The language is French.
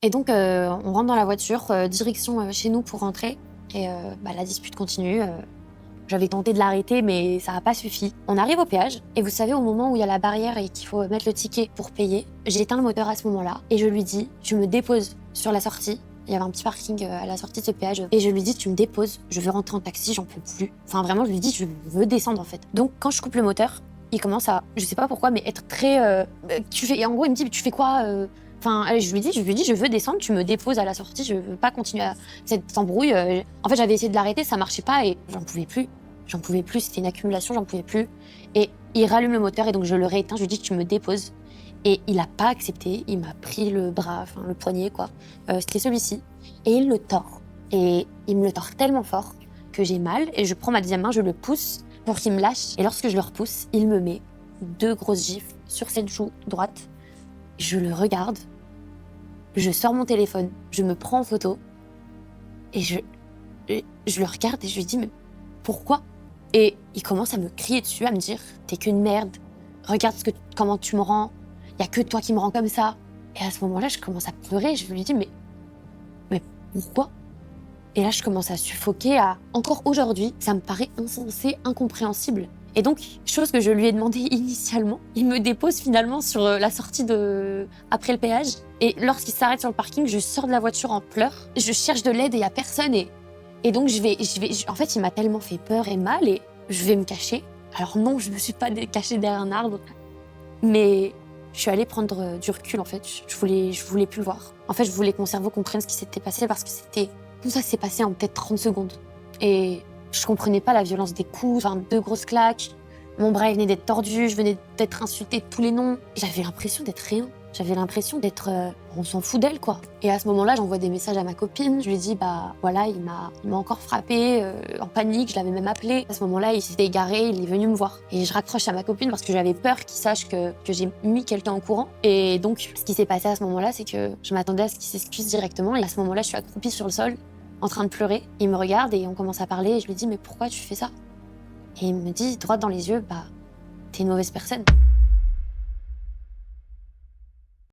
Et donc, on rentre dans la voiture, direction, chez nous pour rentrer et la dispute continue, j'avais tenté de l'arrêter mais ça n'a pas suffi. On arrive au péage et vous savez, au moment où il y a la barrière et qu'il faut mettre le ticket pour payer, j'éteins le moteur à ce moment-là et je lui dis: «Tu me déposes sur la sortie». Il y avait un petit parking, à la sortie de ce péage et je lui dis: «Tu me déposes, je veux rentrer en taxi, j'en peux plus». Enfin vraiment, je lui dis: «Je veux descendre en fait». Donc quand je coupe le moteur, il commence à, je sais pas pourquoi, mais être très, «Tu fais», et en gros il me dit: «Tu fais quoi?» Enfin, je lui dis: «Je veux descendre, tu me déposes à la sortie, je veux pas continuer à cette embrouille». En fait, j'avais essayé de l'arrêter, ça marchait pas et j'en pouvais plus. J'en pouvais plus, c'était une accumulation, j'en pouvais plus. Et il rallume le moteur et donc je le rééteins, je lui dis: «Tu me déposes». Et il a pas accepté, il m'a pris le bras, enfin le poignet quoi, c'était celui-ci, et il le tord. Et il me le tord tellement fort que j'ai mal et je prends ma deuxième main, je le pousse pour qu'il me lâche et lorsque je le repousse, il me met 2 grosses gifles sur cette joue droite. Je le regarde, je sors mon téléphone, je me prends en photo et je le regarde et je lui dis: «Mais pourquoi?» Et il commence à me crier dessus, à me dire: «T'es qu'une merde, regarde comment tu me rends, y a que toi qui me rends comme ça». Et à ce moment-là, je commence à pleurer, je lui dis: «Mais pourquoi?» Et là, je commence à suffoquer, encore aujourd'hui, ça me paraît insensé, incompréhensible. Et donc, chose que je lui ai demandé initialement, il me dépose finalement sur la sortie après le péage. Et lorsqu'il s'arrête sur le parking, je sors de la voiture en pleurs. Je cherche de l'aide et il n'y a personne. Et donc, en fait, il m'a tellement fait peur et mal et je vais me cacher. Alors non, je me suis pas cachée derrière un arbre, mais je suis allée prendre du recul en fait. Je voulais plus le voir. En fait, je voulais que mon cerveau comprenne ce qui s'était passé parce que tout ça s'est passé en peut-être 30 secondes. Et je comprenais pas la violence des coups, enfin 2 grosses claques. Mon bras il venait d'être tordu, je venais d'être insultée de tous les noms. J'avais l'impression d'être rien. J'avais l'impression d'être, on s'en fout d'elle quoi. Et à ce moment-là, j'envoie des messages à ma copine. Je lui dis: «Bah voilà, il m'a encore frappée, en panique». Je l'avais même appelé. À ce moment-là, il s'était égaré, il est venu me voir. Et je raccroche à ma copine parce que j'avais peur qu'il sache que j'ai mis quelqu'un au courant. Et donc, ce qui s'est passé à ce moment-là, c'est que je m'attendais à ce qu'il s'excuse directement. Et à ce moment-là, je suis accroupie sur le sol, en train de pleurer. Il me regarde et on commence à parler. Et je lui dis: «Mais pourquoi tu fais ça?» Et il me dit droit dans les yeux: «Bah, t'es une mauvaise personne».